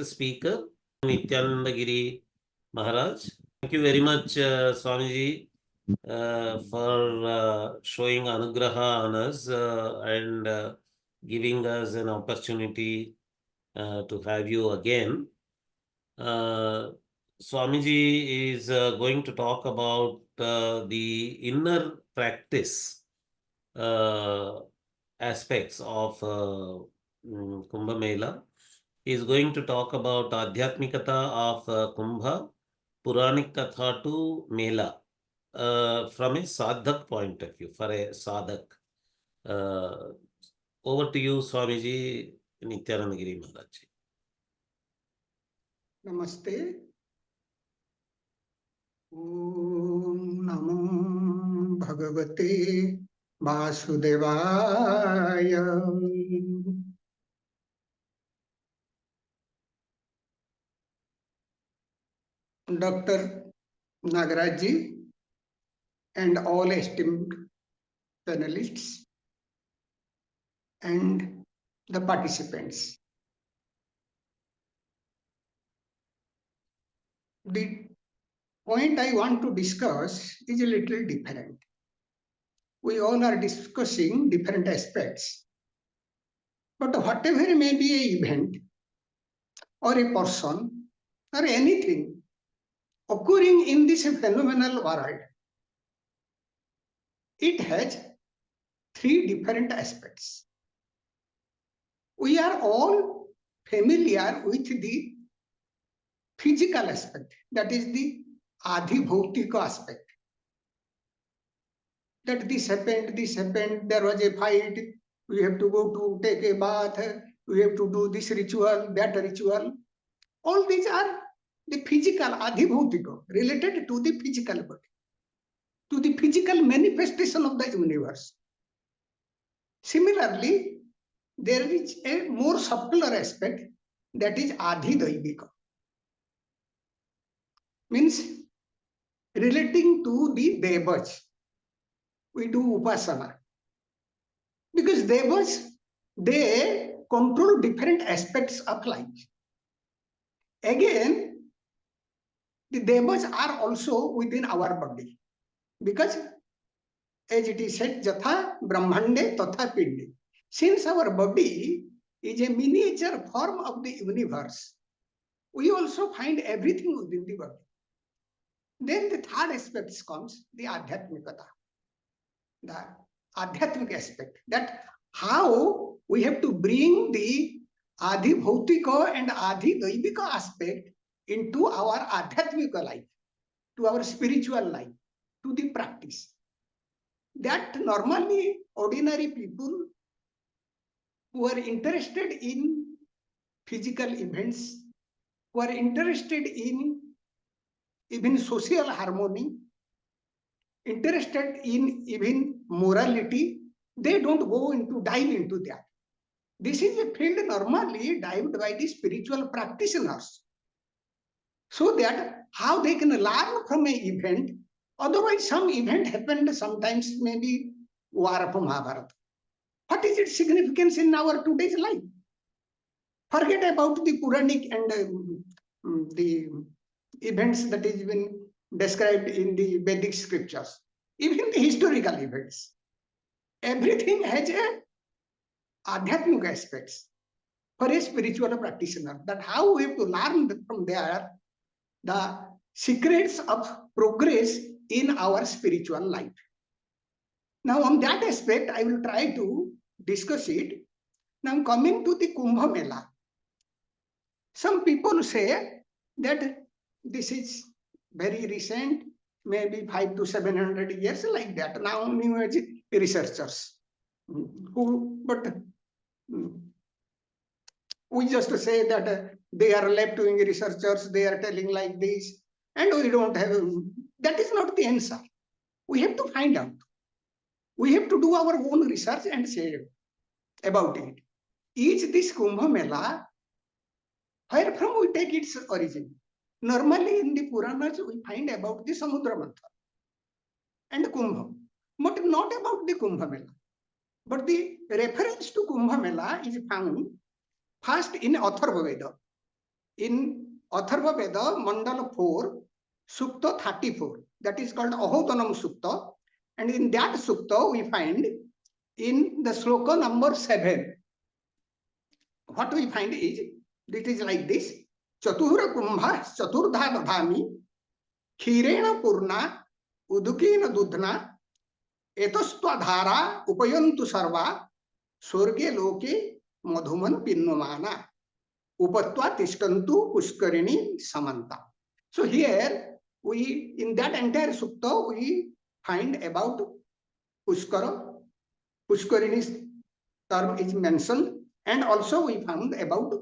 speaker, Nityananda Giri Maharaj. Thank you very much, Swamiji, for showing Anugraha on us and giving us an opportunity to have you again. Swamiji is going to talk about the inner practice aspects of Kumbha Mela. He is going to talk about Adhyatmikata of Kumbha, Puranic Katha to Mela from a Sadhak point of view, for a Sadhak. Over to you, Swamiji, Nityananda Giri Maharaj. Namaste. Om Namo Bhagavate Vasudevaya. Dr. Nagarajji and all esteemed panelists and the participants. The point I want to discuss is a little different. We all are discussing different aspects. But whatever may be an event or a person or anything occurring in this phenomenal world, it has three different aspects. We are all familiar with the physical aspect, that is the adhibhautika aspect. That this happened, there was a fight, we have to go to take a bath, we have to do this ritual, that ritual. All these are the physical adhibhautika, related to the physical body, to the physical manifestation of the universe. Similarly, there is a more subtler aspect, that is adhidaivika, means relating to the devas. We do upasana because devas, they control different aspects of life. Again, the devas are also within our body, because as it is said, Jatha Brahmande Tatha Pinde. Since our body is a miniature form of the universe, we also find everything within the body. Then the third aspect comes, the Adhyatmikata, the Adhyatmic aspect, that how we have to bring the adhibhautika and adhidaivika aspect into our Adhyatmika life, to our spiritual life, to the practice. That normally ordinary people who are interested in physical events, who are interested in even social harmony, interested in even morality, they don't go into dive into that. This is a field normally dived by the spiritual practitioners, so that how they can learn from an event. Otherwise, some event happened sometimes, maybe war of Mahabharata. What is its significance in our today's life? Forget about the Puranic and the events that is been described in the Vedic scriptures, even the historical events. Everything has a adhyatmic aspects for a spiritual practitioner, that how we have to learn from there the secrets of progress in our spiritual life. Now on that aspect, I will try to discuss it. Now coming to the Kumbha Mela. Some people say that this is very recent, maybe 500 to 700 years, like that. Now new age researchers but we just say that they are left-wing researchers, they are telling like this, and we don't have, that is not the answer. We have to find out. We have to do our own research and say about it. Is this Kumbha Mela, where from we take its origin? Normally in the Puranas we find about the Samudra Manthana and Kumbha, but not about the Kumbha Mela. But the reference to Kumbha Mela is found first in Atharva Veda. in Atharva Veda, Mandala 4, Sukta 34, that is called Ahotanam Sukta. And in that Sukta, we find in the sloka number 7, what we find is, it is like this: Chatura Kumbha Chaturdha Dadhami Khirena Purna Udukena Dudhna Etostwa Dhara Upayantu Sarva Sorge Loke Madhuman Pinnumana Upatva Tishkantu Pushkarini Samanta. So here we, in that entire sukta, we find about Pushkara. Pushkarini's term is mentioned, and also we found about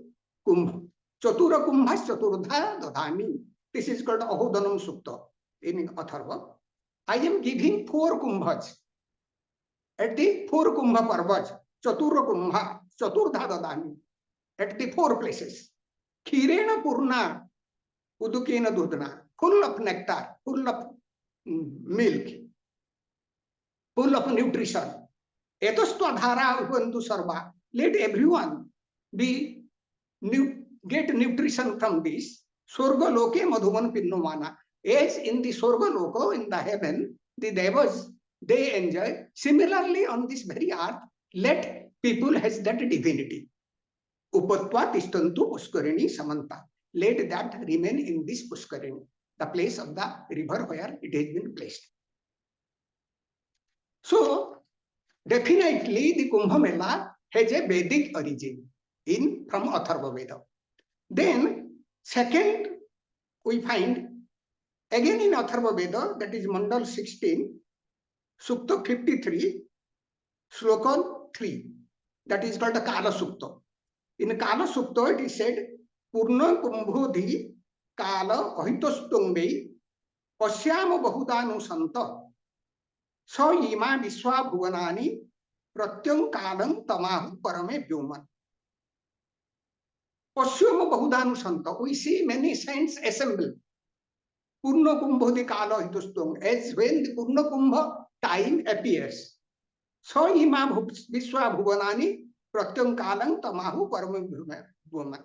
Kumbha. Chatura Kumbha Chaturdha Dadhami. This is called Ahodanam Sukta in Atharva. I am giving 4 Kumbhas. At the 4 Kumbha Parvas, Chatura Kumbha, Chaturdha Dadhami, at the 4 places. Khirena Purna, Udukena Dudhna, full of nectar, full of milk, full of nutrition. Etostwa Dhara Upantu Sarva, let everyone be get nutrition from this. Sorga Loke Madhuman Pinnumana. As in the Sorga Loko, in the heaven, the devas, they enjoy. Similarly, on this very earth, let people has that divinity. Upatva Tishtantu Pushkarini Samanta. Let that remain in this Pushkarini, the place of the river where it has been placed. So, definitely the Kumbha Mela has a Vedic origin from Atharva Veda. Then, second, we find again in Atharva Veda, that is Mandal 16, Sukta 53, Sloka 3, that is called the Kala Sukta. In Kala Sukta, it is said, Purna Kumbhodhi Kala Ahitostumbe Pasyama Bahudanu Santa Sa Ima Viswa Bhuvanani Pratyam Kalam Tamahu Parame Vyuman. Pasyama Bahudanu Santa. We see many saints assemble. Purna Kumbhodhi Kala Ahitostum. As when the Purna Kumbha time appears. Sa Ima Viswa Bhuvanani Pratyam Kalam Tamahu Parame Vyuman.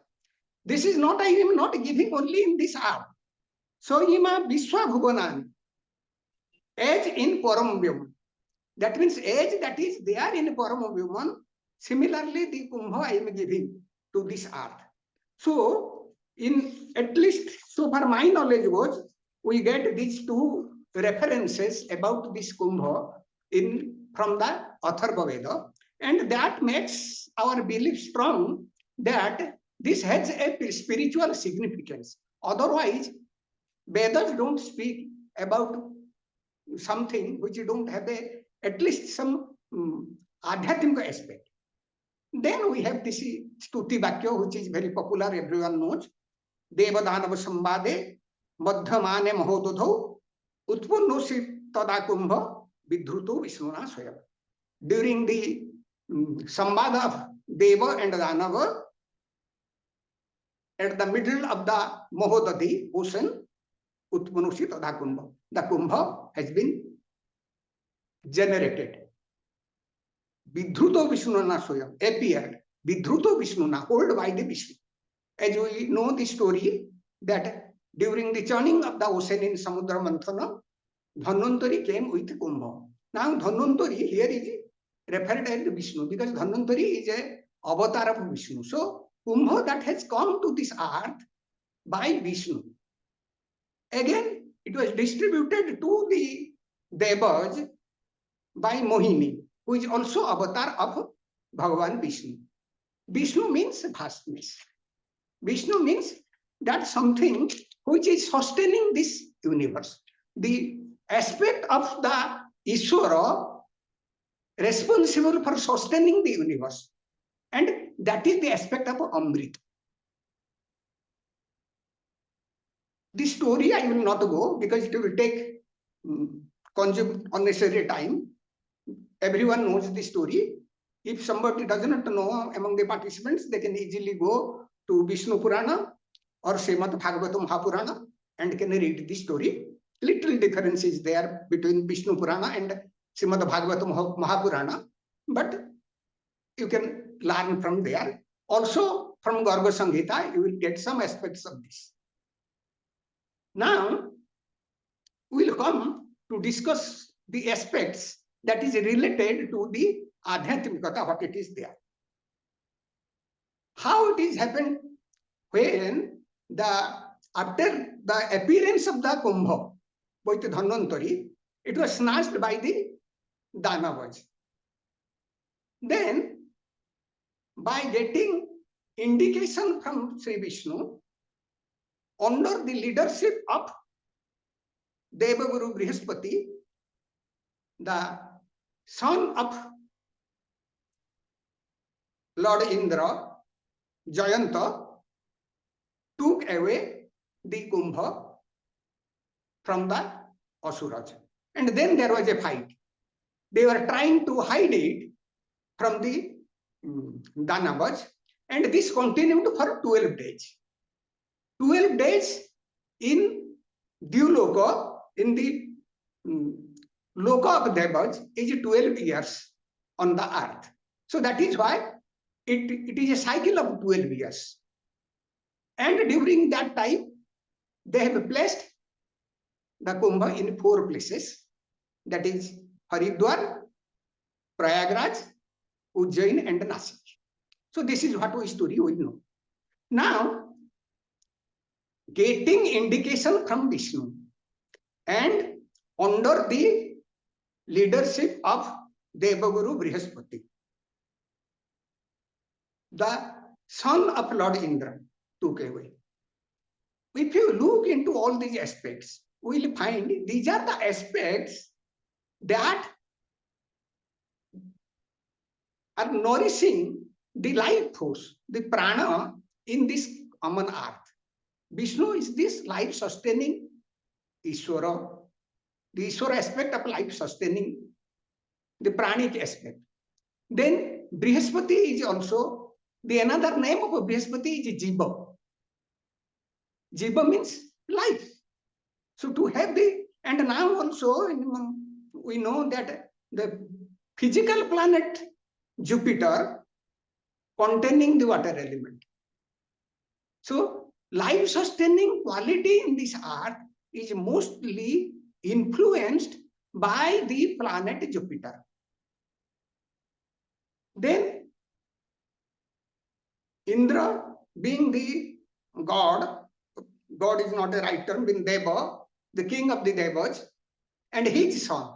This is not, I am not giving only in this hour. So, Ima Vishwa Bhuvanani, as in Param. That means as that is there in Param. Similarly, the Kumbha I am giving to this earth. So, in at least, so far my knowledge was, we get these 2 references about this Kumbha from the Atharva Veda, and that makes our belief strong that this has a spiritual significance. Otherwise, Vedas don't speak about something which don't have at least some adhyatmika aspect. Then we have this Stuti Vakya, which is very popular, everyone knows. Devadanava Sambade, Madhyamane Mahododho, Utpannosi Tada Kumbha, Vidhruto Vishnuna Swayam. During the Sambada of Deva and Danava, at the middle of the Mahodadi ocean, Utpanusi Tada Kumbha. The Kumbha has been generated. Vidhruto Vishnuna Swayam appeared. Vidhruto Vishnuna, hold by the Vishnu. As we know the story that during the churning of the ocean in Samudra Manthana, Dhanvantari came with Kumbha. Now Dhanvantari here is referred as Vishnu because Dhanvantari is a avatar of Vishnu. So Kumbha that has come to this earth by Vishnu. Again, it was distributed to the Devas by Mohini, who is also avatar of Bhagavan Vishnu. Vishnu means vastness. Vishnu means that something which is sustaining this universe. The aspect of the Ishvara responsible for sustaining the universe. And that is the aspect of Amrit. This story I will not go because it will take consume unnecessary time. Everyone knows the story. If somebody does not know among the participants, they can easily go to Vishnu Purana or Shrimad Bhagavata Mahapurana and can read the story. Little difference is there between Vishnu Purana and Shrimad Bhagavata Mahapurana, but you can learn from there. Also from Garga Samhita, you will get some aspects of this. Now, we'll come to discuss the aspects that is related to the Adhyatmikata, what it is there. How it is happened when after the appearance of the Kumbha with Dhanvantari, it was snatched by the Danavas. Then, by getting indication from Sri Vishnu, under the leadership of Devaguru Brihaspati, the son of Lord Indra, Jayanta, took away the Kumbha from the Asuras. And then there was a fight. They were trying to hide it from the Danavas, and this continued for 12 days. 12 days in Dyuloka, in the Loka of Devas, is 12 years on the earth. So that is why it is a cycle of 12 years. And during that time, they have placed the Kumbha in 4 places. That is Haridwar, Prayagraj, Ujjain, and Nasik. So this is what story we know. Now, getting indication from Vishnu and under the leadership of Devaguru Brihaspati, the son of Lord Indra took away. If you look into all these aspects, we will find these are the aspects that are nourishing the life force, the prana in this common earth. Vishnu is this life sustaining Ishvara, the Ishvara aspect of life sustaining, the pranic aspect. Then Brihaspati is also, the another name of Brihaspati is Jiva. Jiva means life. So to have the, and now also we know that the physical planet Jupiter containing the water element. So life sustaining quality in this earth is mostly influenced by the planet Jupiter. Then Indra being the god, God is not a right term, being Deva, the king of the Devas, and his son.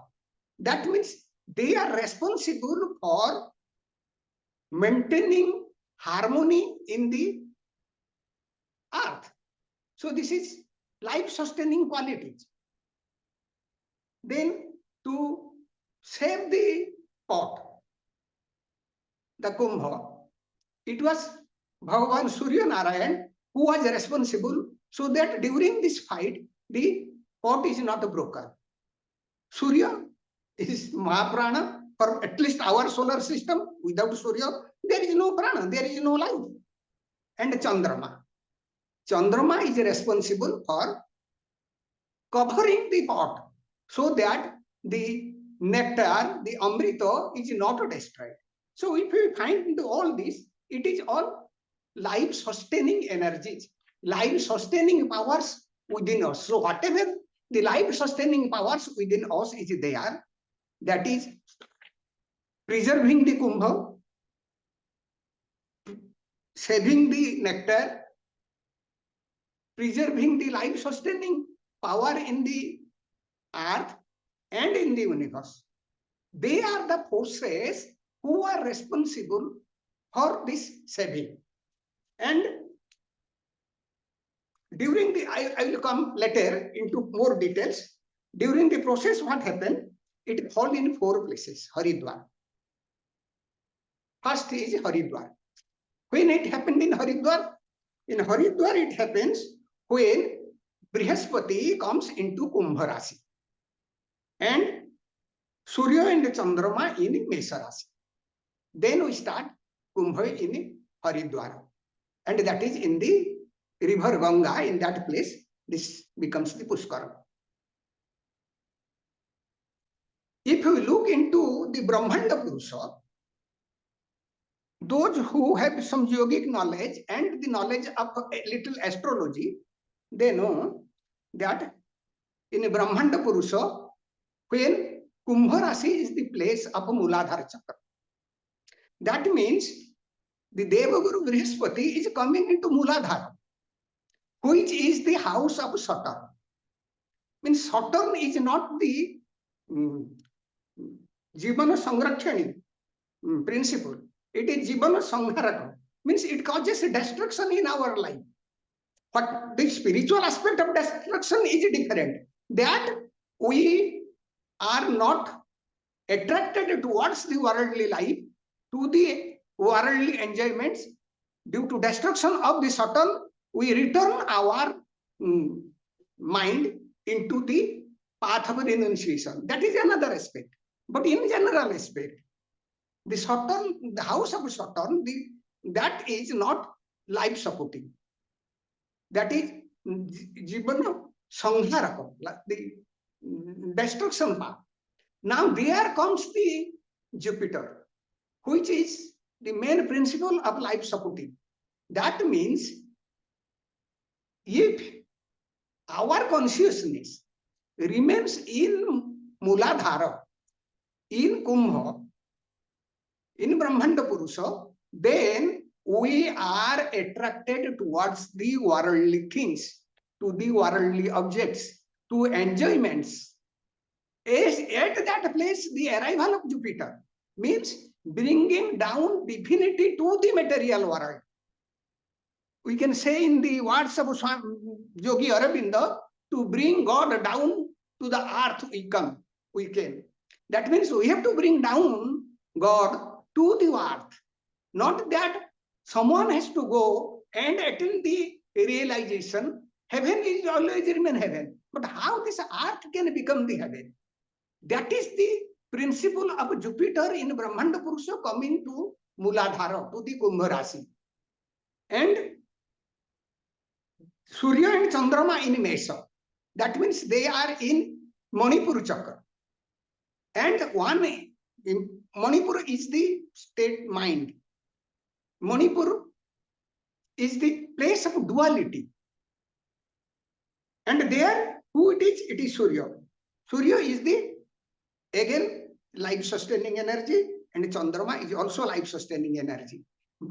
That means they are responsible for maintaining harmony in the earth. So this is life sustaining qualities. Then to save the pot, the Kumbha, it was Bhagavan Surya Narayan who was responsible, so that during this fight, the pot is not broken. Surya is Mahapurana for at least our solar system. Without Surya, there is no prana, there is no life. And Chandrama. Chandrama is responsible for covering the pot so that the nectar, the amrita, is not destroyed. So if we find all this, it is all life sustaining energies, life sustaining powers within us. So whatever the life sustaining powers within us is there, that is preserving the Kumbha, saving the nectar, preserving the life sustaining power in the earth and in the universe. They are the forces who are responsible for this saving. And during the, I will come later into more details. During the process, what happened? It fell in 4 places, Haridwar. First is Haridwar. When it happened in Haridwar it happens when Brihaspati comes into Kumbha Rasi and Surya and Chandrama in Mesha Rasi. Then we start Kumbha in Haridwar, and that is in the river Ganga. In that place, this becomes the Pushkar. If you look into the Brahmanda Purusha, those who have some yogic knowledge and the knowledge of a little astrology, they know that in Brahmanda Purusha, when Kumbha Rasi is the place of Muladhara Chakra, that means the Devaguru Brihaspati is coming into Muladhara, which is the house of Saturn. Means Saturn is not the Jivana Sangrakshani principle. It is Jivana Sangharaka. Means it causes destruction in our life. But the spiritual aspect of destruction is different. That we are not attracted towards the worldly life, to the worldly enjoyments. Due to destruction of the Saturn, we return our mind into the path of renunciation. That is another aspect. But in general aspect, the Saturn, the house of Saturn, that is not life supporting. That is Jivana Sangharaka, the destruction path. Now there comes the Jupiter, which is the main principle of life supporting. That means if our consciousness remains in Muladhara, in Kumbha, in Brahmanda Purusha, then we are attracted towards the worldly things, to the worldly objects, to enjoyments. At that place, the arrival of Jupiter means bringing down divinity to the material world. We can say in the words of Yogi Aurobindo, to bring God down to the earth we can. That means we have to bring down God to the earth. Not that someone has to go and attain the realization. Heaven is always remain heaven. But how this earth can become the heaven? That is the principle of Jupiter in Brahmanda Purusha coming to Muladhara, to the Kumbha Rasi. And Surya and Chandrama in Mesa. That means they are in Manipur Chakra. And one in Manipur is the state mind. Manipur is the place of duality. And there, who it is? It is Surya. Surya is the, again, life-sustaining energy, and Chandrama is also life-sustaining energy.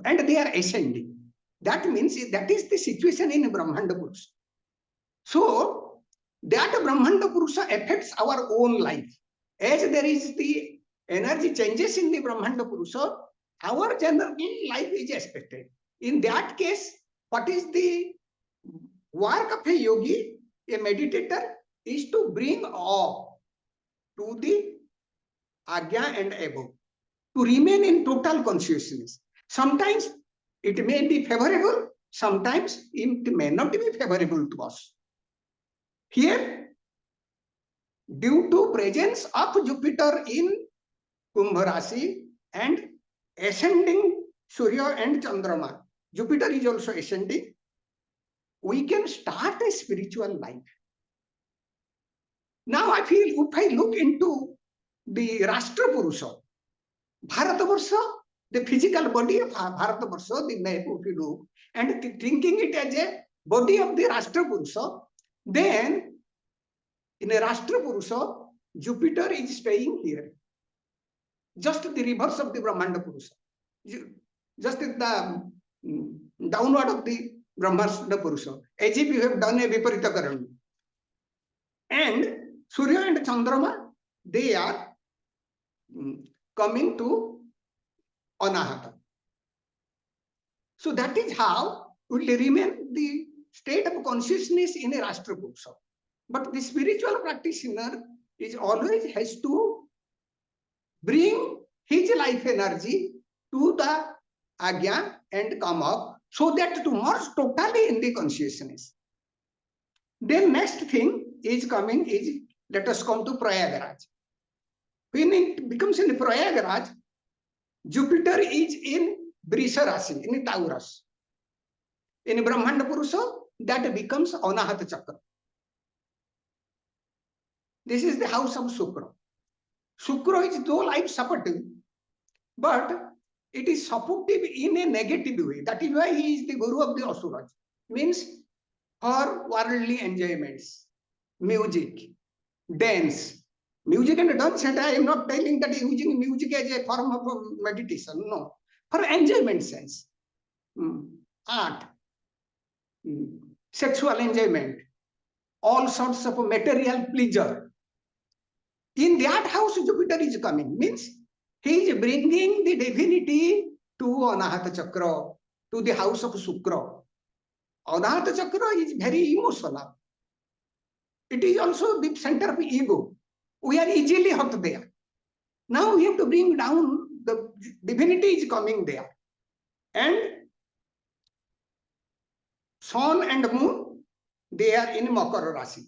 And they are ascending. That means that is the situation in Brahmanda Purusha. So, that Brahmanda Purusha affects our own life. As there is the energy changes in the Brahmanda Purusha, our general life is expected. In that case, what is the work of a yogi, a meditator, is to bring awe to the Agya and above, to remain in total consciousness. Sometimes it may be favorable, sometimes it may not be favorable to us. Here, due to presence of Jupiter in Kumbha Rasi and ascending Surya and Chandrama, Jupiter is also ascending, we can start a spiritual life. Now I feel, if I look into the Rashtra Purusha, Bharatabarsha, the physical body of Bharatabarsha, the map, if you look, and thinking it as a body of the Rashtra Purusha, then in a Rashtra Purusha, Jupiter is staying here. Just the reverse of the Brahmanda Purusha. Just the downward of the Brahmanda Purusha. As if you have done a Viparita Karana. And Surya and Chandrama, they are coming to Anahata. So that is how will remain the state of consciousness in a Rashtra Purusha. But the spiritual practitioner is always has to bring his life energy to the Agya and come up, so that to merge totally in the consciousness. Then next thing is coming is, let us come to Prayagraj. When it becomes in Prayagraj, Jupiter is in Vrisha Rasi, in Taurus. In Brahmanda Purusha, that becomes Anahata Chakra. This is the house of Shukra. Shukra is though life supportive, but it is supportive in a negative way. That is why he is the guru of the asuras. Means for worldly enjoyments, music, dance. Music and dance, and I am not telling that using music as a form of meditation. No. For enjoyment sense. Art, sexual enjoyment, all sorts of material pleasure. In that house, Jupiter is coming. Means he is bringing the divinity to Anahata Chakra, to the house of Sukra. Anahata Chakra is very emotional. It is also the center of ego. We are easily hurt there. Now we have to bring down, the divinity is coming there. And sun and moon, they are in Makara Rasi.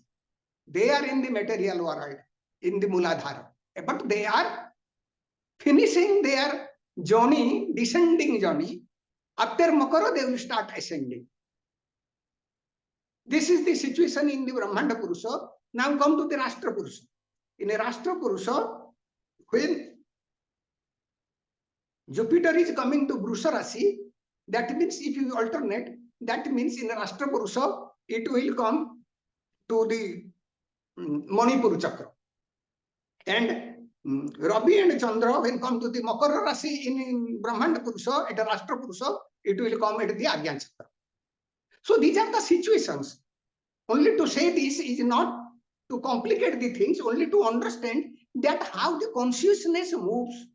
They are in the material world, in the Muladhara. But they are finishing their journey, descending journey. After Makara, they will start ascending. This is the situation in the Brahmanda Purusha. Now come to the Rashtra Purusha. In a Rashtra Purusha, when Jupiter is coming to Vrusha Rasi, that means if you alternate, that means in a Rashtra Purusha, it will come to the Manipur Chakra. And Ravi and Chandra, when come to the Makara Rasi in Brahmanda Purusha, at a Rashtra Purusha, it will come at the Agyan Chakra. So these are the situations. Only to say this is not to complicate the things, only to understand that how the consciousness moves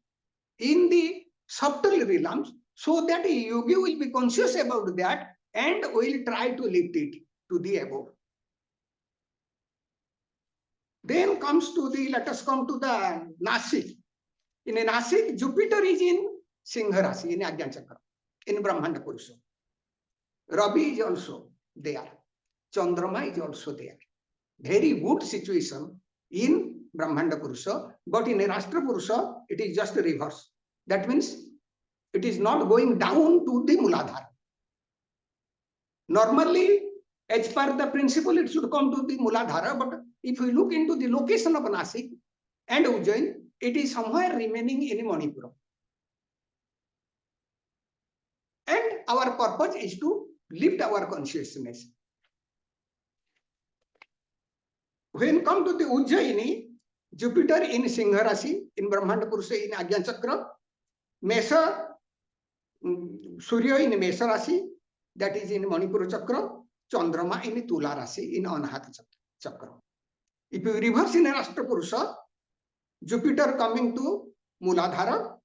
in the subtle realms, so that a yogi will be conscious about that and will try to lift it to the above. Then comes to the, let us come to the Nasik. In a Nasik, Jupiter is in Singha Rasi, in Agyan Chakra, in Brahmanda Purusha. Ravi is also there. Chandrama is also there. Very good situation in Brahmanda Purusha, but in a Rashtra Purusha, it is just the reverse. That means it is not going down to the Muladhara. Normally, as per the principle, it should come to the Muladhara, but if we look into the location of Nasik and Ujjain, it is somewhere remaining in Manipura. And our purpose is to lift our consciousness. When come to the Ujjaini, Jupiter in Singha Rasi, in Brahmanda Purusha, in Agyan Chakra, Mesa, Surya in Mesa Rasi, that is in Manipura Chakra, Chandrama in Tula Rasi, in Anahata Chakra. If you reverse in Rashtra Purusha, Jupiter coming to Muladhara,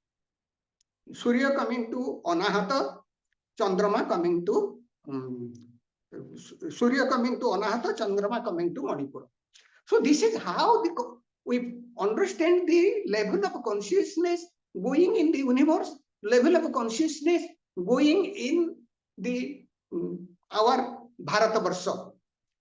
Surya coming to Anahata, Chandrama coming to Surya coming to Anahata, Chandrama coming to Manipura. So this is how we understand the level of consciousness going in the universe, level of consciousness going in the our Bharatavarsha.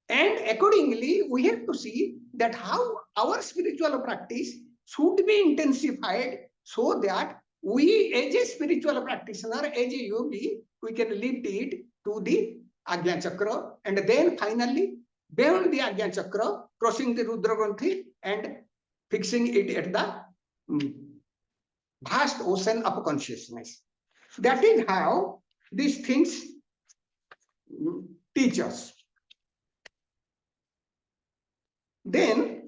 And accordingly, we have to see that how our spiritual practice should be intensified so that we as a spiritual practitioner, as a yogi, we can lift it to the Agnya Chakra, and then finally beyond the Agnya Chakra, crossing the Rudra Granthi and fixing it at the vast ocean of consciousness. That is how these things teach us. Then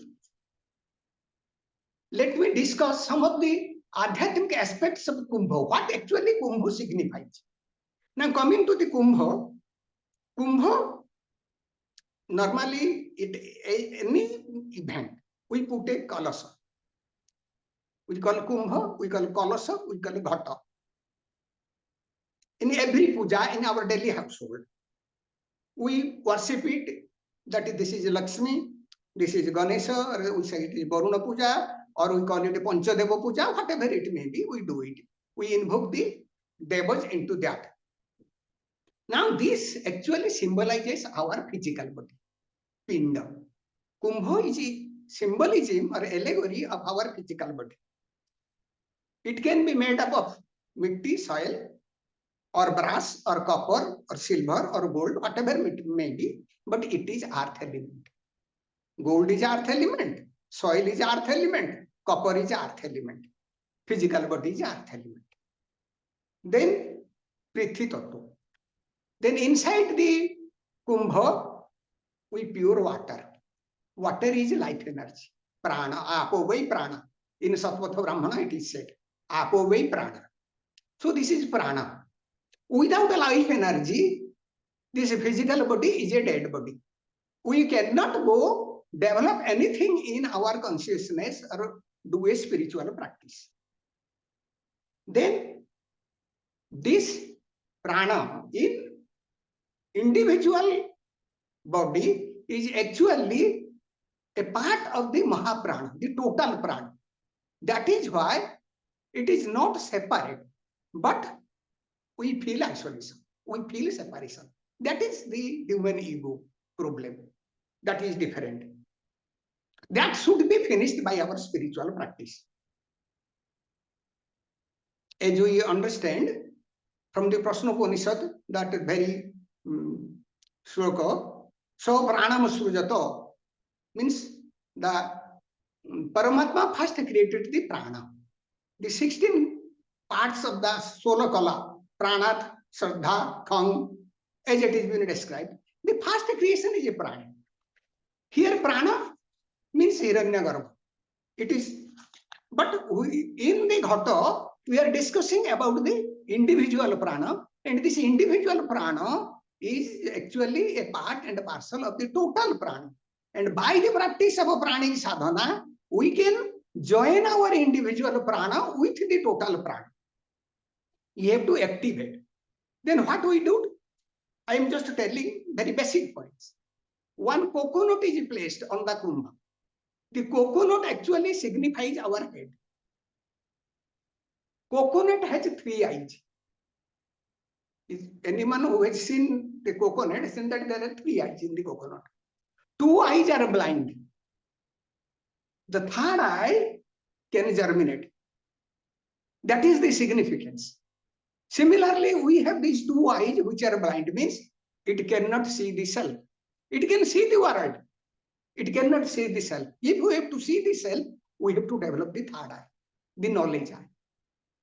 let me discuss some of the adhyatmic aspects of Kumbha. What actually Kumbha signifies? Now coming to the Kumbha, normally any event, we put a kalasa. We call Kumbha, we call kalasa, we call ghata. In every puja, in our daily household, we worship it, that this is Lakshmi, this is Ganesha, or we say it is Varuna Puja, or we call it a Panchadeva Puja, whatever it may be, we do it. We invoke the devas into that. Now this actually symbolizes our physical body, Pinda. Kumbha is a symbolism or allegory of our physical body. It can be made up of mitti, soil, or brass, or copper, or silver, or gold, whatever it may be, but it is earth element. Gold is earth element, soil is earth element, copper is earth element, physical body is earth element. then Prithvi Tattva. Then inside the Kumbha, we pure water. Water is life energy. Prana, apo vai prana. In Sattvatha Brahmana it is said, apo vai prana. So this is prana. Without a life energy, this physical body is a dead body. We cannot go develop anything in our consciousness or do a spiritual practice. Then this prana in individual body is actually a part of the Mahaprana, the total prana. That is why it is not separate, but we feel isolation, we feel separation. That is the human ego problem. That is different. That should be finished by our spiritual practice. As we understand from the Prashnopanishad, that very shloka, so pranam srujato, means the Paramatma first created the prana. The 16 parts of the solar kala, pranat, shraddha, khang, as it is been described, the first creation is a prana. Here prana means Hiranyagarbha. It is, but in the Ghata, we are discussing about the individual prana, and this individual prana is actually a part and a parcel of the total prana. And by the practice of a pranic sadhana, we can join our individual prana with the total prana. You have to activate. Then what we do? I am just telling very basic points. One coconut is placed on the kumbha. The coconut actually signifies our head. Coconut has 3 eyes. Is anyone who has seen the coconut has seen that there are 3 eyes in the coconut. 2 eyes are blind. The 3rd eye can germinate. That is the significance. Similarly, we have these 2 eyes which are blind, means it cannot see the self. It can see the world. It cannot see the self. If we have to see the self, we have to develop the 3rd eye, the knowledge eye.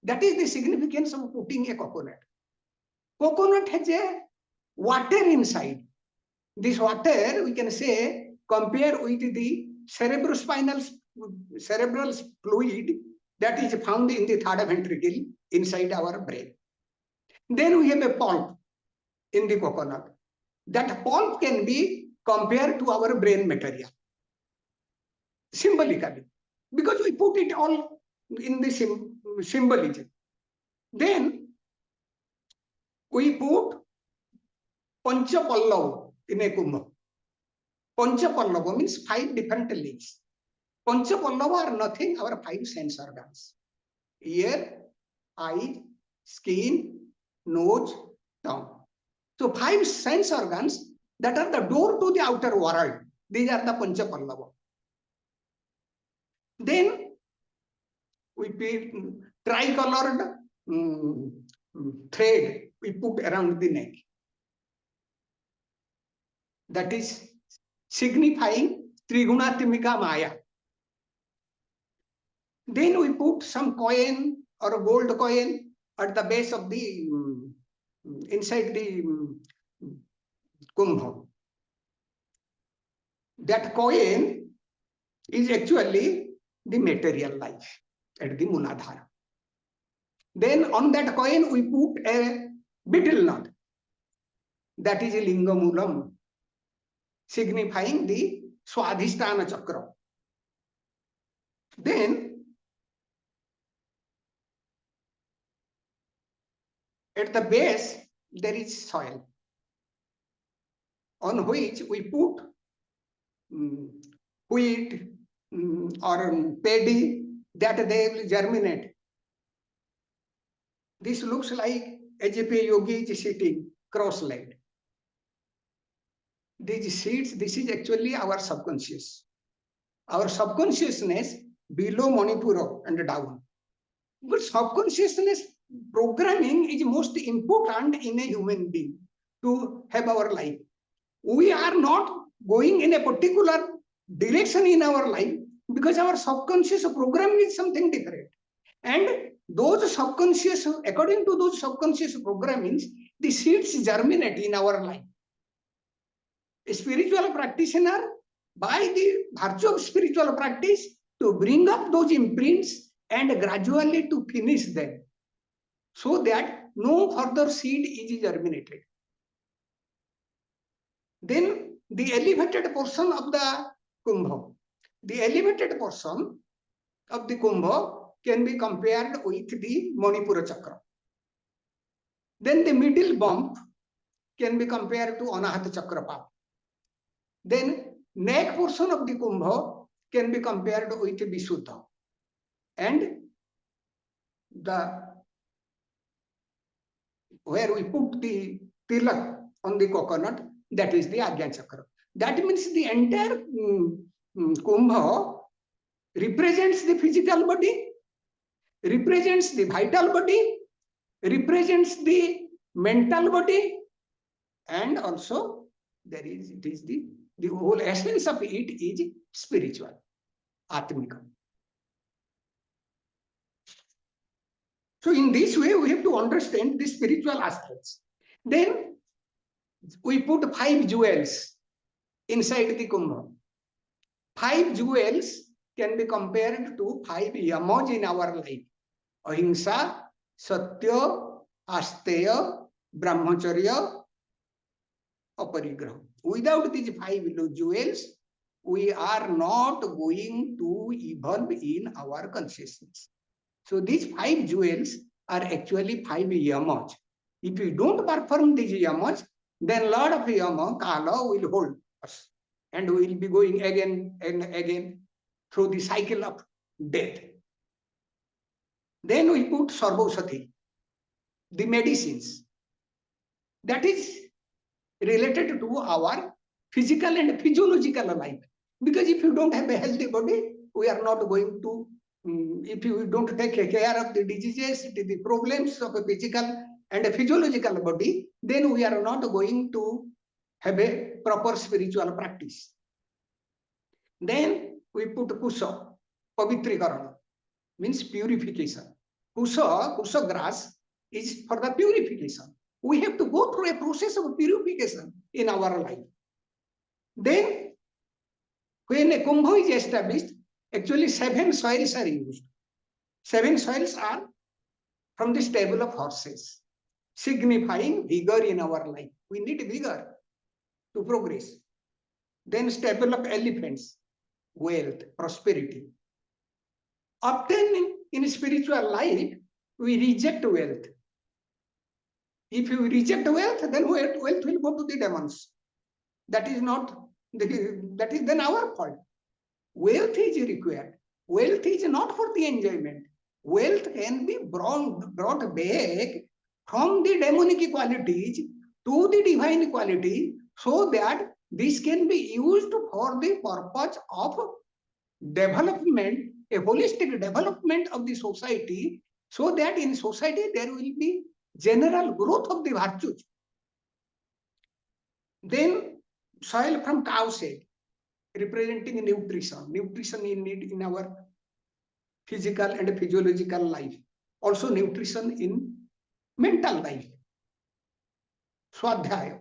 That is the significance of putting a coconut. Coconut has a water inside. This water, we can say, compare with the cerebral fluid that is found in the 3rd ventricle inside our brain. Then we have a pulp in the coconut. That pulp can be compared to our brain material, symbolically, because we put it all in the symbolism. Then we put Pancha Pallava in a kumbha. Pancha Pallava means 5 different leaves. Pancha Pallava are nothing, our 5 sense organs: ear, eye, skin, nose, tongue. So 5 sense organs that are the door to the outer world. These are the Pancha Pallava. Then we put tricolored thread we put around the neck. That is signifying Trigunatmika Maya. Then we put some coin or a gold coin at the base of the inside the kumbha. That coin is actually the material life at the Muladhara. Then on that coin we put a betel nut. That is a Lingamulam, signifying the Swadhisthana Chakra. Then at the base there is soil on which we put wheat or paddy, that they will germinate. This looks like as if a yogi is sitting cross-legged. These seeds, this is actually our subconscious. Our subconsciousness below Manipura and down. But subconsciousness programming is most important in a human being to have our life. We are not going in a particular direction in our life because our subconscious programming is something different. And those subconscious, according to those subconscious programmings, the seeds germinate in our life. A spiritual practitioner, by the virtue of spiritual practice, to bring up those imprints and gradually to finish them, so that no further seed is germinated. Then the elevated portion of the Kumbha. The elevated portion of the Kumbha can be compared with the Manipura Chakra. Then the middle bump can be compared to Anahata Chakra path. Then neck portion of the Kumbha can be compared with Visuddha. And the where we put the tilak on the coconut, that is the Ajna Chakra. That means the entire Kumbha represents the physical body, represents the vital body, represents the mental body, and also there is, it is the whole essence of it is spiritual, Atmika. So in this way, we have to understand the spiritual aspects. Then we put 5 jewels inside the Kumbha. 5 jewels can be compared to 5 yamas in our life. Ahimsa, Satya, Asteya, Brahmacharya, Aparigraha. Without these 5 jewels, we are not going to evolve in our consciousness. So these 5 jewels are actually 5 yamas. If we don't perform these yamas, then Lord of Yama, Kala, will hold us. And we will be going again and again through the cycle of death. Then we put Sarvosati, the medicines. That is related to our physical and physiological life. Because if you don't have a healthy body, we are not going to, if you don't take care of the diseases, the problems of a physical and a physiological body, then we are not going to have a proper spiritual practice. Then we put Kusa, Pavitrikarana, means purification. Kusa grass is for the purification. We have to go through a process of purification in our life. Then, when a Kumbha is established, actually 7 soils are used. 7 soils are from the stable of horses, signifying vigor in our life. We need vigor to progress. Then stable of elephants, wealth, prosperity. Often in spiritual life, we reject wealth. If you reject wealth, then wealth will go to the demons. That is not, that is then our fault. Wealth is required. Wealth is not for the enjoyment. Wealth can be brought back from the demonic qualities to the divine quality, so that this can be used for the purpose of development, a holistic development of the society, so that in society there will be general growth of the virtues. Then soil from cow shed, representing nutrition. Nutrition in need in our physical and physiological life. Also nutrition in mental life. Swadhyaya.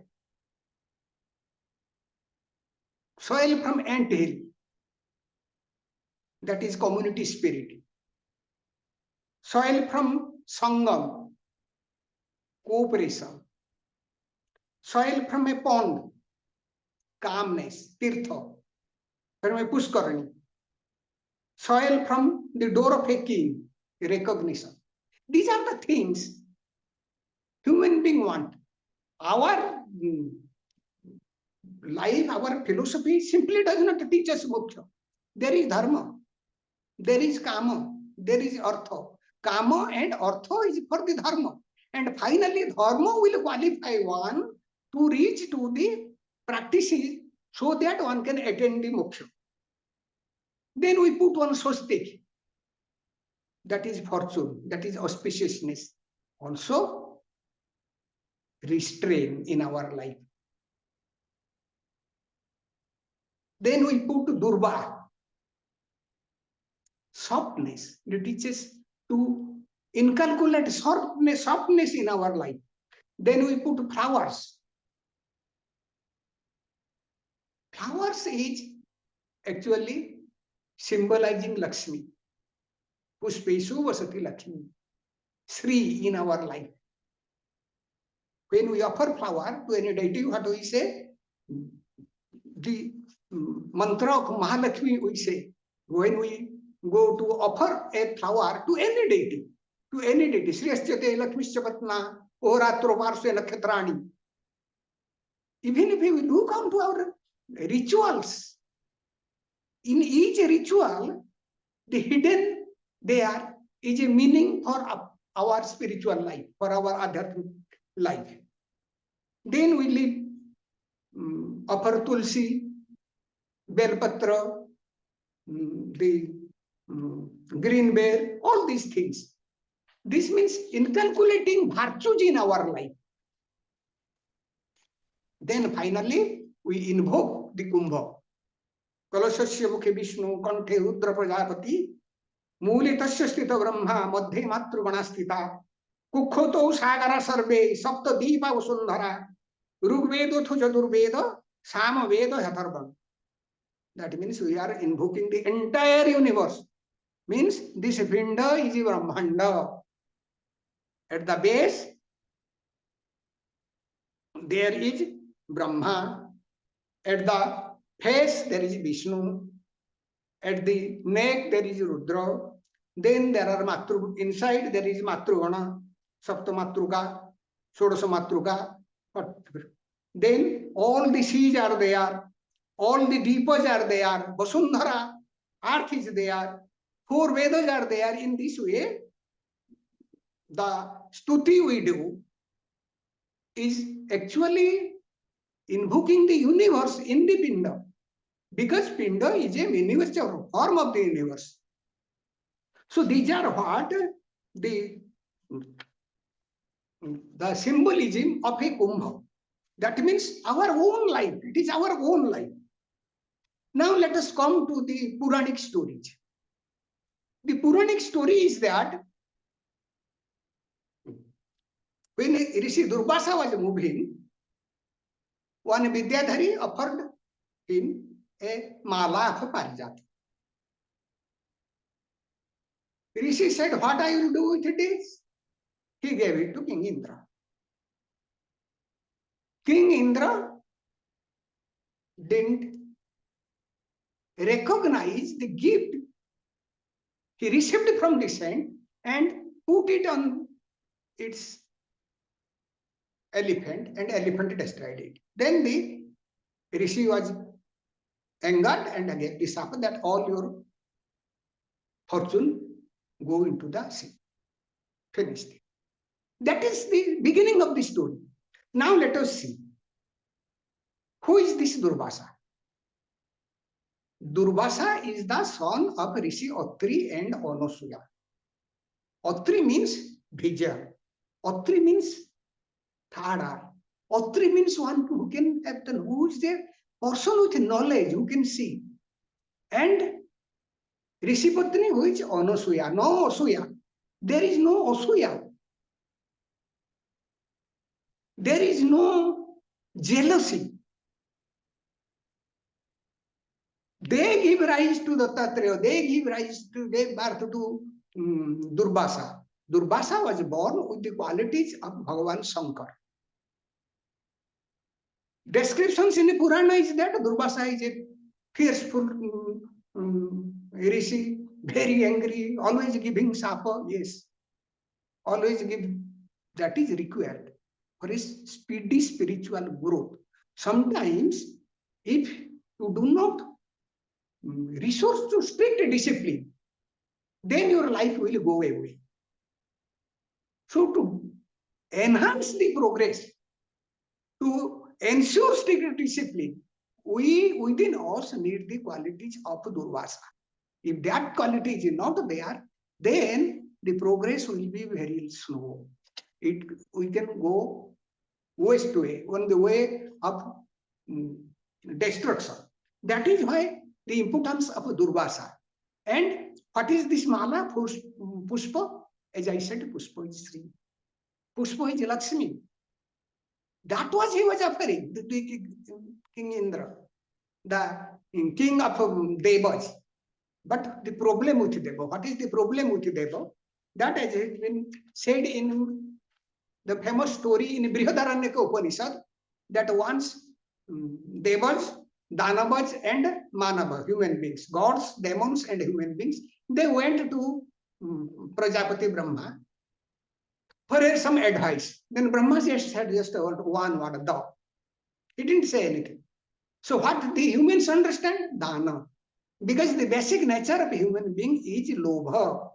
Soil from ant hill. That is community spirit. Soil from Sangam, cooperation. Soil from a pond, calmness, tirtha. From a pushkarani. Soil from the door of a king, recognition. These are the things human beings want. Our life, our philosophy simply does not teach us moksha. There is dharma, there is kama, there is artha. Kama and artha is for the dharma. And finally, dharma will qualify one to reach to the practices so that one can attain the moksha. Then we put one swastik. That is fortune, that is auspiciousness. Also, restraint in our life. Then we put Durva, softness. It teaches to inculcate softness in our life. Then we put flowers. Flowers is actually symbolizing Lakshmi. Pushpesu vasati Lakshmi. Sri in our life. When we offer flower to any deity, what do we say? The mantra of Mahalakshmi we say. When we go to offer a flower to any deity, Sri Asyate Lakshmi Chavatna, Oratro Parsve Nakshatrani. Even if we look onto our rituals, in each ritual, the hidden there is a meaning for our spiritual life, for our adhyatmic life. Then we leave offer tulsi, belpatra, the green bear, all these things. This means incalculating virtues in our life. Then finally, we invoke the Kumbha. Kalasasya mukhe Vishnu, kanthe Rudra Prajapati, Mulitasya sthita Brahma, madhe Matrugana sthita, Kukhoto Sagara Sarve, Sapta Deepa Vasundhara, Rugvedo Thuja Durveda, Sama Veda Atharva. That means we are invoking the entire universe. Means this Pinda is Brahmanda. At the base, there is Brahma. At the face, there is Vishnu. At the neck, there is Rudra. Then there are Matru. Inside, there is Matrugana, Saptamatruka, Shodasamatruka. Then all the seas are there. All the deepas are there. Vasundhara, earth is there. 4 Vedas are there. In this way, the stuti we do is actually invoking the universe in the Pinda. Because Pinda is a miniature form of the universe. So these are what the symbolism of a Kumbha. That means our own life. It is our own life. Now let us come to the Puranic stories. The Puranic story is that when Rishi Durvasa was moving, one Vidyadhari offered him a mala of parijat. Rishi said, what I will do with it? He gave it to King Indra. King Indra didn't recognize the gift he received from the saint and put it on its elephant, and elephant destroyed it. Then the Rishi was angered and gave the sapa that all your fortune go into the sea. Finished. That is the beginning of the story. Now let us see. Who is this Durvasa? Durvasa is the son of Rishi Atri and Anasuya. Atri means vision. Atri means third eye. Atri means one who can have the, who is the person with knowledge, who can see. And Rishi Patni, who is Anasuya. No Asuya. There is no Asuya. There is no jealousy. They give rise to Dattatreya. They give birth to Durvasa. Durvasa was born with the qualities of Bhagavan Shankar. Descriptions in the Purana is that Durvasa is a fierceful rishi, very angry, always giving sapa. Yes, always give. That is required for a speedy spiritual growth. Sometimes, if you do not resort to strict discipline, then your life will go away. So to enhance the progress, to ensure strict discipline, we within us need the qualities of Durvasa. If that quality is not there, then the progress will be very slow. We can go waste way, on the way of destruction. That is why the importance of Durvasa. And what is this mala, Pushpa? As I said, Pushpa is Sri. Pushpa is Lakshmi. That was he was offering, the King Indra, the king of Devas. But the problem with Deva, what is the problem with Deva? That has been said in the famous story in Brihadaranyaka Upanishad, that once Devas, Danavas and Manavas, human beings, gods, demons and human beings, they went to Prajapati Brahma for some advice. Then Brahma just said just one word, dog. He didn't say anything. So what the humans understand? Dana. Because the basic nature of a human being is lobha,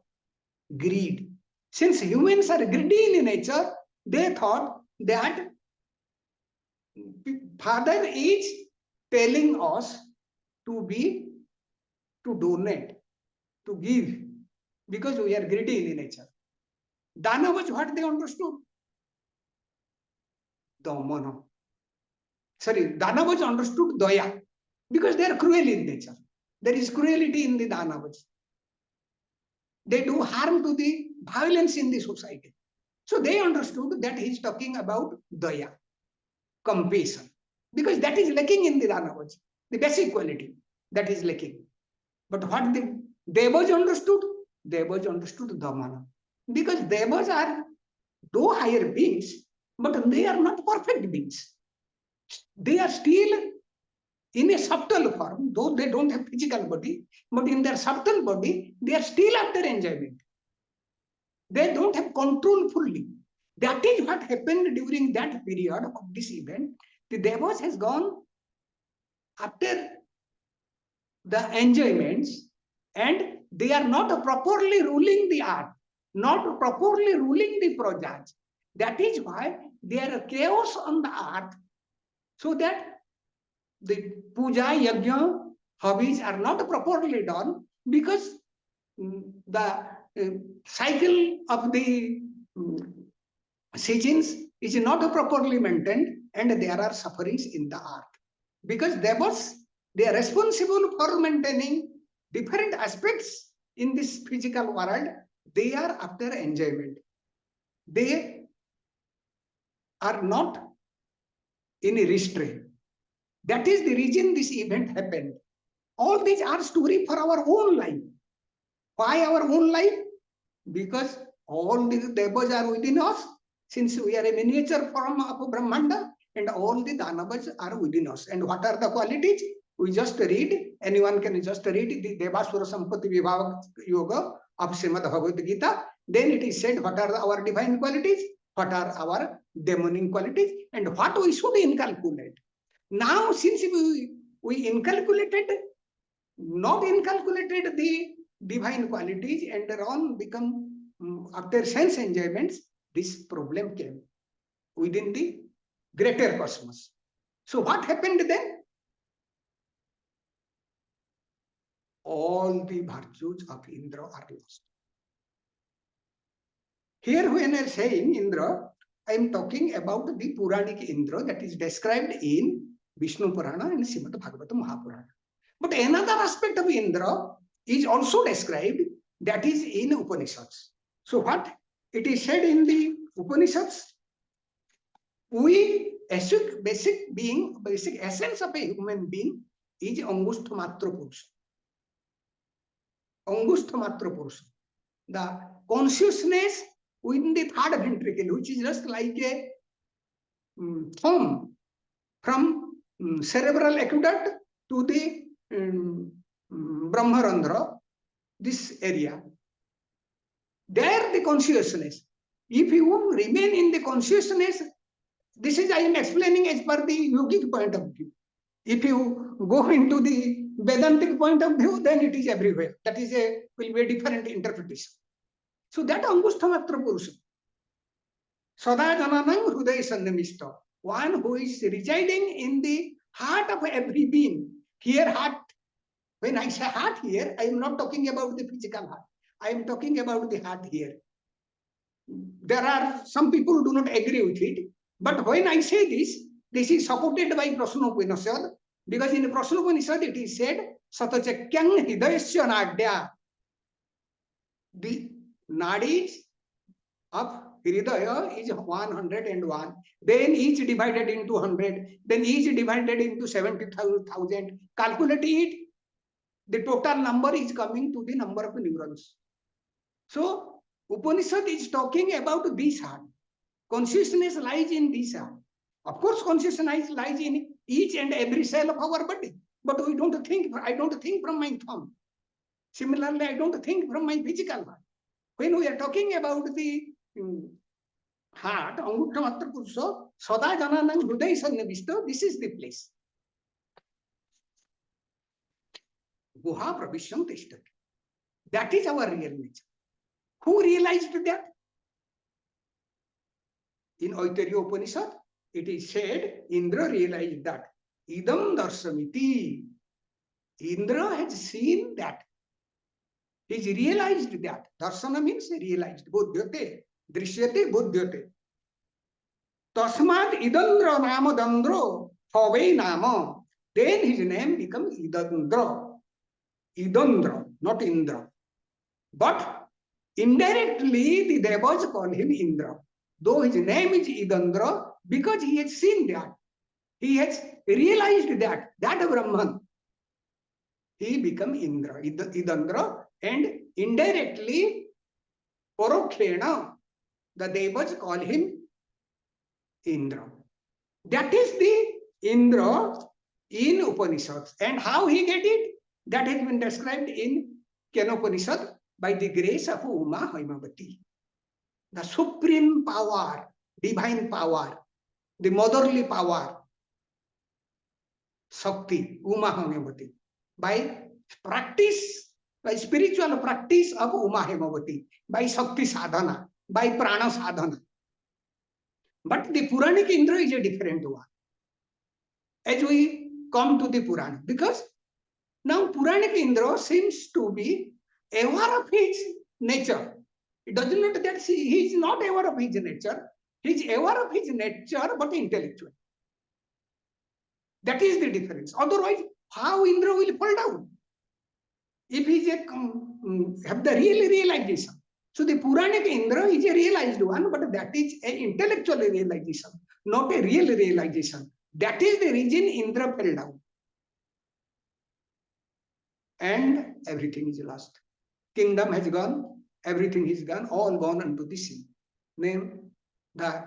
greed. Since humans are greedy in nature, they thought that Father is telling us to donate, to give, because we are greedy in nature. Dana was what they understood. Damana. Sorry, Dana was understood Daya, because they are cruel in nature. There is cruelty in the Danavas. They do harm to the violence in the society. So they understood that he is talking about Daya, compassion, because that is lacking in the Danavas, the basic quality that is lacking. But what the Devas understood? Devas understood Dhamana, because Devas are though higher beings, but they are not perfect beings. They are still in a subtle form, though they don't have physical body, but in their subtle body, they are still after enjoyment. They don't have control fully. That is what happened during that period of this event. The Devas has gone after the enjoyments, and they are not properly ruling the earth, not properly ruling the prajas. That is why there are chaos on the earth, so that the puja, yajna, hobbies are not properly done, because the cycle of the seasons is not properly maintained, and there are sufferings in the earth. Because they are responsible for maintaining different aspects in this physical world. They are after enjoyment. They are not in a restraint. That is the reason this event happened. All these are story for our own life. Why our own life? Because all the devas are within us, since we are a miniature form of Brahmanda, and all the Danavas are within us. And what are the qualities? We just read, anyone can just read the Devasura Sampati Vibhava Yoga of Shrimad Bhagavata Gita. Then it is said what are our divine qualities, what are our demonic qualities, and what we should inculcate. Now, since we not inculcated the divine qualities, and on become after sense enjoyments, this problem came within the greater cosmos. So what happened then? All the virtues of Indra are lost. Here when I am saying Indra, I am talking about the Puranic Indra that is described in Vishnu Purana and Srimad Bhagavata Mahapurana. But another aspect of Indra is also described, that is in Upanishads. So what it is said in the Upanishads, basic essence of a human being is Angustha Matra Purusha. Angustha Matra Purusha. The consciousness within the third ventricle, which is just like a thumb from cerebral aqueduct to the Brahmarandhra, this area. There the consciousness. If you remain in the consciousness, this is I am explaining as per the yogic point of view. If you go into the Vedantic point of view, then it is everywhere. That is will be a different interpretation. So that Angustha Matra Purusha. Sada Jananang Hruday Sannamishta. One who is residing in the heart of every being. Here heart. When I say heart here, I am not talking about the physical heart. I am talking about the heart here. There are some people who do not agree with it. But when I say this is supported by Prasnopanishad, because in Prasnopanishad it is said, Satachakyang Hidayasya Nadya. The nadis of Hridaya is 101. Then each divided into 100. Then each divided into 70,000. Calculate it. The total number is coming to the number of neurons. So Upanishad is talking about this heart. Consciousness lies in this heart. Of course, consciousness lies in each and every cell of our body. But we don't think, I don't think from my thumb. Similarly, I don't think from my physical heart. When we are talking about the heart, Angutha Matra Purusha, Sada Jananang Hruday Sannavishta, this is the place. Guha Pravishyam Tishtati. That is our real nature. Who realized that? In Aitareya Upanishad, it is said, Indra realized that. Idam darsamiti. Indra has seen that. He's realized that. Darsana means realized. Bodhyate. Drishyate bodhyate. Tasmad idandra nama dandro. Hove nama. Then his name becomes Idandra. Idandra, not Indra. But indirectly, the Devas call him Indra. Though his name is Idandra, because he has seen that. He has realized that Brahman. He become Indra, Idandra, and indirectly, Parokshena, the Devas call him Indra. That is the Indra in Upanishads. And how he get it? That has been described in Kenopanishad by the grace of Uma Haimavati. The supreme power, divine power, the motherly power, Shakti, Uma Haimavati. By practice, by spiritual practice of Uma Haimavati, by Shakti sadhana, by prana sadhana. But the Puranic Indra is a different one. As we come to the Purana, because now Puranic Indra seems to be aware of his nature. It does not that he is not aware of his nature. He is aware of his nature, but intellectual. That is the difference. Otherwise, how Indra will fall down? If he is have the real realization. So the Puranic Indra is a realized one, but that is an intellectual realization, not a real realization. That is the reason Indra fell down. And everything is lost. Kingdom has gone, everything is gone, all gone unto the sea. Name the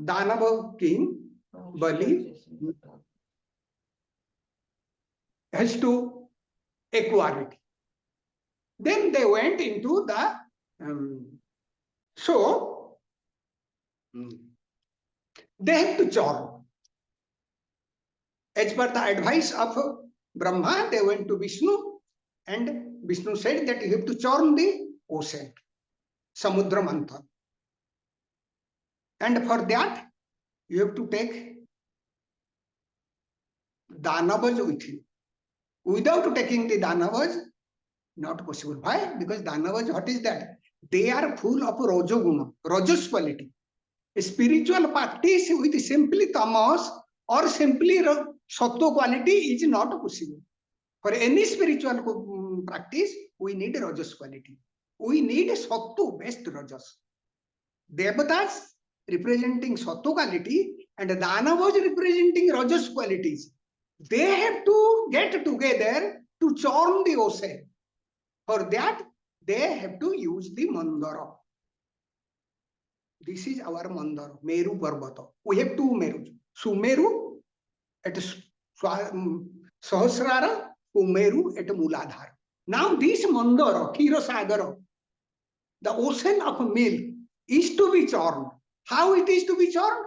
Danava king, Bali, has to acquire it. Then they went into the they have to churn. As per the advice of Brahma, they went to Vishnu, and Vishnu said that you have to churn the ocean, Samudra Manthana. And for that, you have to take Danavas with you. Without taking the Danavas, not possible. Why? Because Danavas, what is that? They are full of Rajoguna, Rajas quality. A spiritual practice with simply tamas or simply sattva quality is not possible. For any spiritual practice, we need Rajas quality. We need sattva based Rajas. Devatas representing sattva quality and Danavas representing Rajas qualities. They have to get together to churn the ocean. For that, they have to use the Mandara. This is our Mandara, Meru Parvata. We have two Merus. Sumeru at Sahasrara, Umeru at Muladhara. Now this Mandara, Kirasagara, the ocean of milk, is to be churned. How it is to be churned?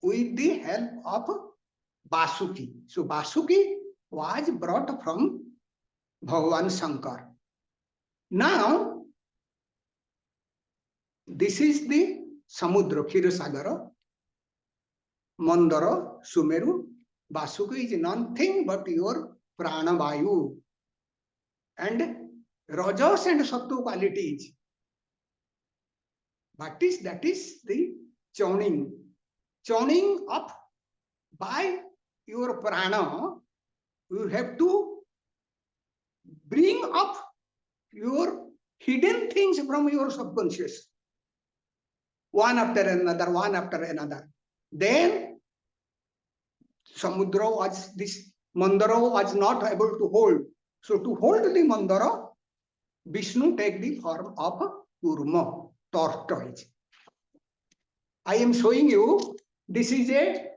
With the help of Vasuki. So Vasuki was brought from Bhagavan Shankar. Now, this is the Samudra, Kirasagara, Mandara, Sumeru. Vasuki is nothing but your prana vayu. And Rajas and Sattva qualities. That is the churning. Churning up by your prana, you have to bring up your hidden things from your subconscious, one after another, one after another. Then Samudra was, this Mandara was not able to hold. So to hold the Mandara, Vishnu take the form of a kurma, tortoise. I am showing you, this is a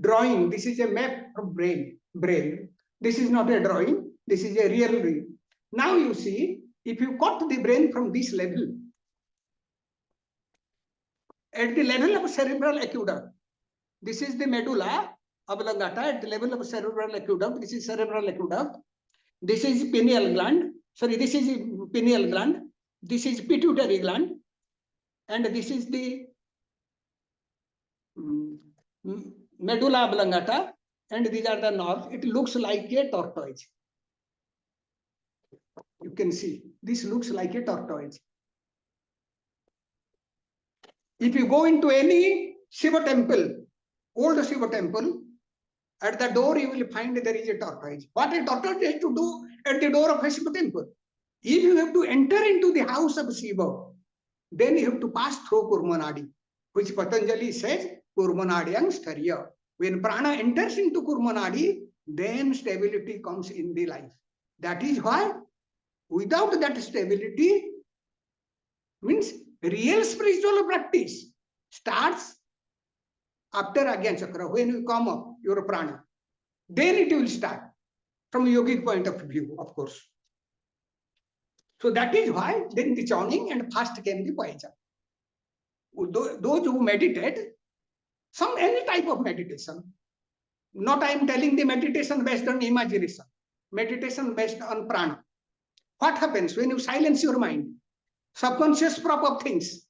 drawing, this is a map of brain. This is not a drawing, this is a real brain. Now you see, if you cut the brain from this level, at the level of cerebral aqueduct, this is the medulla oblongata. At the level of cerebral aqueduct, this is cerebral aqueduct. This is pineal gland. Sorry, this is pineal gland. This is pituitary gland, and this is the medulla oblongata, and these are the nerves. It looks like a tortoise. You can see this looks like a tortoise. If you go into any Shiva temple, old Shiva temple, at the door you will find there is a tortoise. What a tortoise has to do at the door of a Shiva temple? If you have to enter into the house of Shiva, then you have to pass through Kurmanadi, which Patanjali says, Kurmanadiyang Starya. When prana enters into Kurmanadi, then stability comes in the life. That is why, without that stability, means real spiritual practice starts after Agyan Chakra. When you come up, your prana, then it will start from a yogic point of view, of course. So that is why then the churning and fast came the poison. Those who meditate, any type of meditation, not I am telling the meditation based on imagination, meditation based on prana. What happens when you silence your mind? Subconscious prop of things.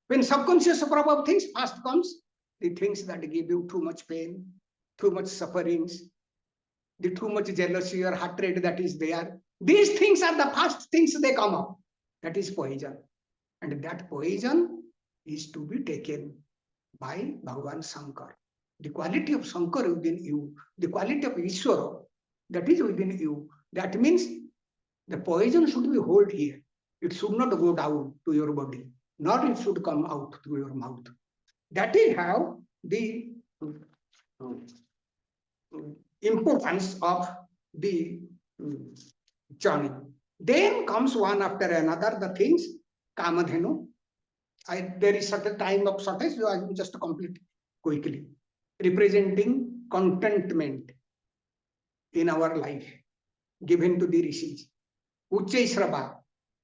When subconscious prop of things first comes, the things that give you too much pain, too much sufferings, the too much jealousy or hatred that is there. These things are the first things they come up. That is poison. And that poison is to be taken by Bhagavan Shankar. The quality of Shankar within you, the quality of Ishvara that is within you. That means the poison should be held here. It should not go down to your body, nor it should come out through your mouth. That is how the importance of the churning. Then comes one after another the things, Kamadhenu. There is certain time of shortage, so I will just complete quickly. Representing contentment in our life, given to the rishis. Uchchaishrava,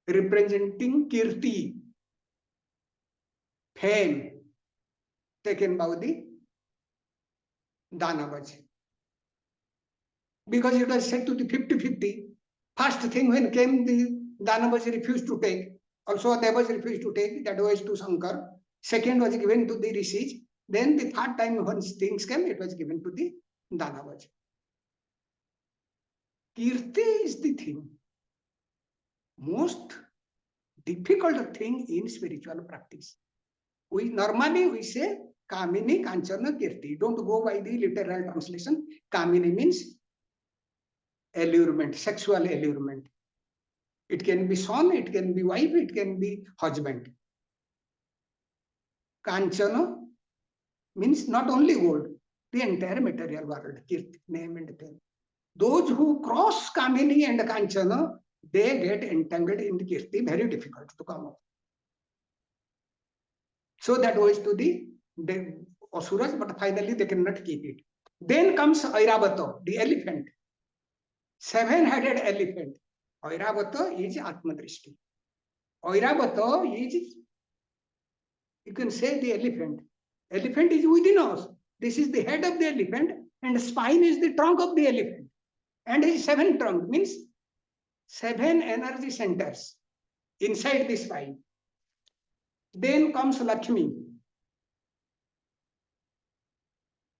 representing kirti, fame, taken by the Danavas. Because it was said to the 50-50. First thing when came, the Danavas refused to take. Also Devas refused to take, that was to Shankar. Second was given to the rishis. Then the third time when things came, it was given to the Danavas. Kirti is the thing. Most difficult thing in spiritual practice. Normally we say Kamini, Kanchana, Kirti. Don't go by the literal translation. Kamini means allurement, sexual allurement. It can be son, it can be wife, it can be husband. Kanchana means not only gold, the entire material world, Kirti, name and thing. Those who cross Kamini and Kanchana, they get entangled in the Kirti, very difficult to come up. So that was to the Asuras, but finally they cannot keep it. Then comes Airavata, the elephant. 7-headed elephant. Airavata is Atmadrishti. Airavata is, you can say, the elephant. Elephant is within us. This is the head of the elephant, and spine is the trunk of the elephant. And his 7 trunk means 7 energy centers inside the spine. Then comes Lakshmi.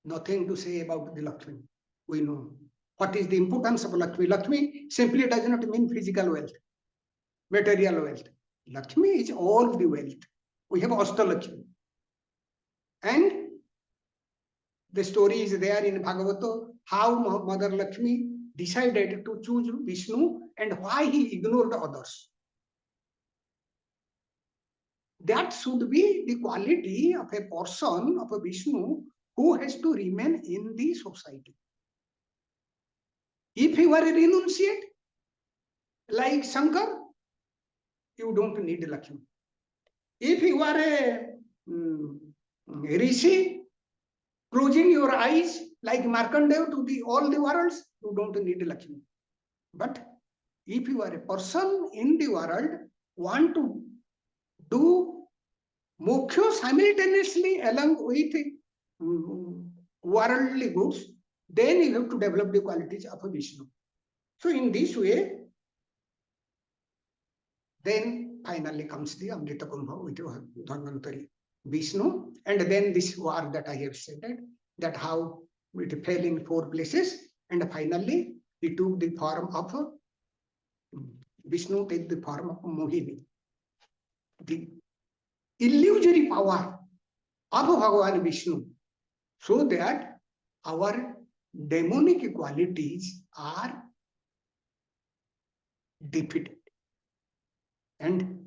Nothing to say about the Lakshmi. We know. What is the importance of Lakshmi? Lakshmi simply does not mean physical wealth, material wealth. Lakshmi is all the wealth. We have Ashtalakshmi. And the story is there in Bhagavata, how Mother Lakshmi decided to choose Vishnu and why he ignored others. That should be the quality of a person, of a Vishnu, who has to remain in the society. If you are a renunciate, like Shankar, you don't need Lakshmi. If you are a rishi, closing your eyes like Markandeya to all the worlds, you don't need Lakshmi. But if you are a person in the world, want to do moksha simultaneously along with worldly goods, then you have to develop the qualities of a Vishnu. So in this way, then finally comes the Amrita Kumbha with Dharmantari Vishnu, and then this war that I have said, that how it fell in 4 places, and finally he took the form of Vishnu, take the form of Mohini. The illusory power of Bhagavan Vishnu, so that our demonic qualities are defeated. And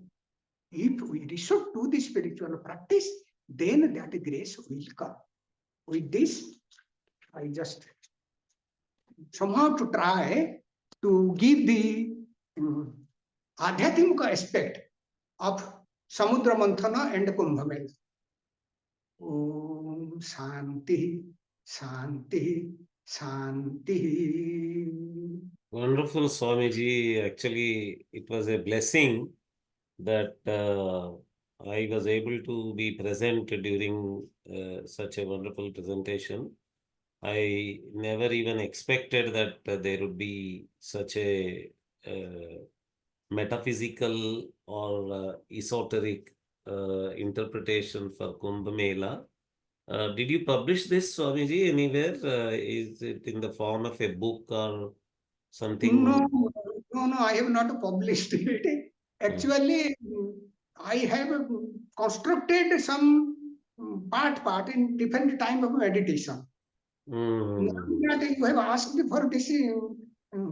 if we resort to the spiritual practice, then that grace will come. With this, I just somehow to try to give the adhyatmika aspect of Samudra Manthana and Kumbha Mela. Om Shanti, Shanti, Shanti. Wonderful, Swamiji. Actually, it was a blessing that I was able to be present during such a wonderful presentation. I never even expected that there would be such a metaphysical or esoteric interpretation for Kumbh Mela. Did you publish this, Swamiji, anywhere? Is it in the form of a book or something? No, I have not published it. Actually, I have constructed some part in different time of meditation. Now that you have asked for this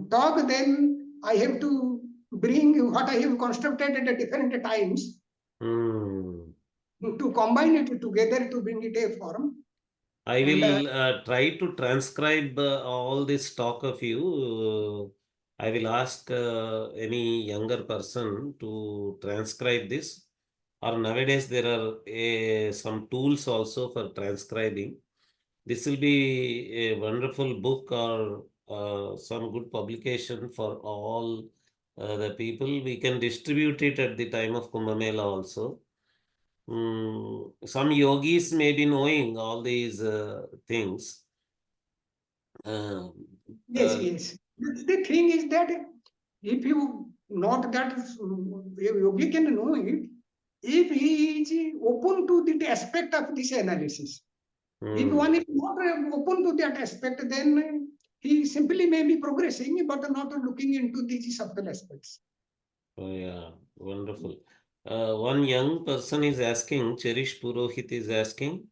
talk, then I have to bring what I have constructed at different times to combine it together to bring it a form. I will try to transcribe all this talk of you. I will ask any younger person to transcribe this. Or nowadays there are some tools also for transcribing. This will be a wonderful book or some good publication for all the people. We can distribute it at the time of Kumbh Mela also. Some yogis may be knowing all these things. Yes. The thing is that if you not that yogi can know it, if he is open to the aspect of this analysis. If one is not open to that aspect, then he simply may be progressing, but not looking into these subtle aspects. Oh, yeah, wonderful. One young person is asking, Cherish Purohit is asking,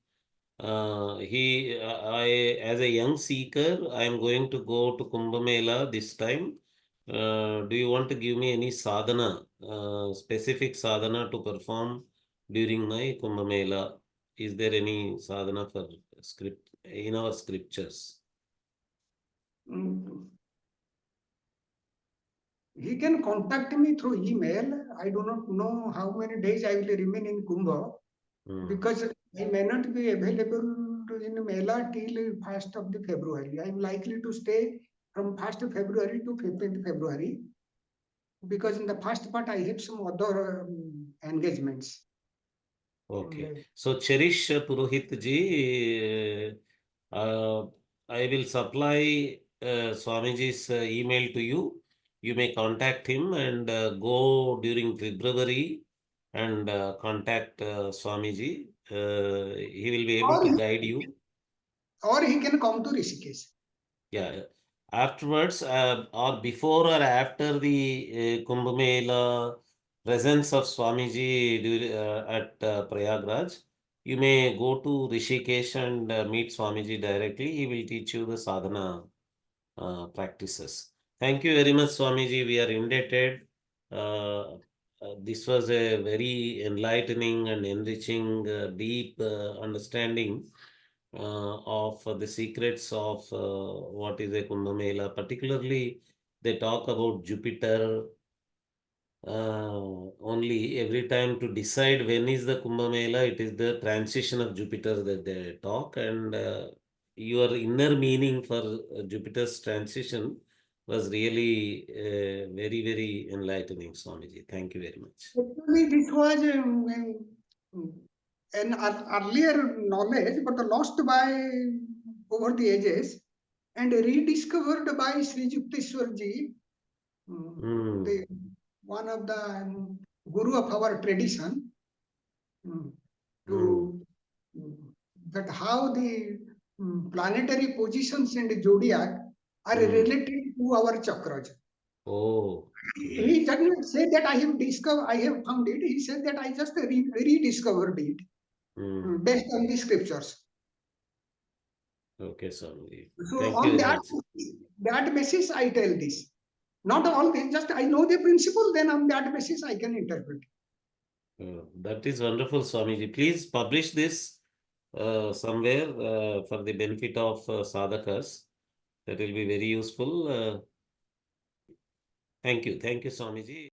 as a young seeker, I am going to go to Kumbh Mela this time. Do you want to give me any sadhana, specific sadhana to perform during my Kumbh Mela? Is there any sadhana for script in our scriptures? He can contact me through email. I do not know how many days I will remain in Kumbha, because I may not be available in Mela till 1st of the February. I am likely to stay from 1st of February to 15th February, because in the first part I have some other engagements. Okay. So, Cherish Purohit ji, I will supply Swamiji's email to you. You may contact him and go during February and contact Swamiji. He will be able to guide you. Or he can come to Rishikesh. Yeah. Afterwards, or before or after the Kumbh Mela presence of Swamiji at Prayagraj, you may go to Rishikesh and meet Swamiji directly. He will teach you the sadhana practices. Thank you very much, Swamiji. We are indebted. This was a very enlightening and enriching, deep understanding of the secrets of what is a Kumbha Mela. Particularly, they talk about Jupiter only. Every time to decide when is the Kumbha Mela, it is the transition of Jupiter that they talk, and your inner meaning for Jupiter's transition was really very, very enlightening, Swamiji. Thank you very much. Actually, this was an earlier knowledge, but lost by over the ages and rediscovered by Sri Yukteswar ji, the one of the guru of our tradition, to that how the planetary positions in the zodiac are related to our chakras. Oh. He doesn't say that I have discovered, I have found it. He said that I just rediscovered it based on the scriptures. Okay, Swamiji. So Thank you on very much. that basis, I tell this. Not all things, just I know the principle, then on that basis I can interpret. That is wonderful, Swamiji. Please publish this somewhere for the benefit of sadhakas. That will be very useful. Thank you. Thank you, Swamiji.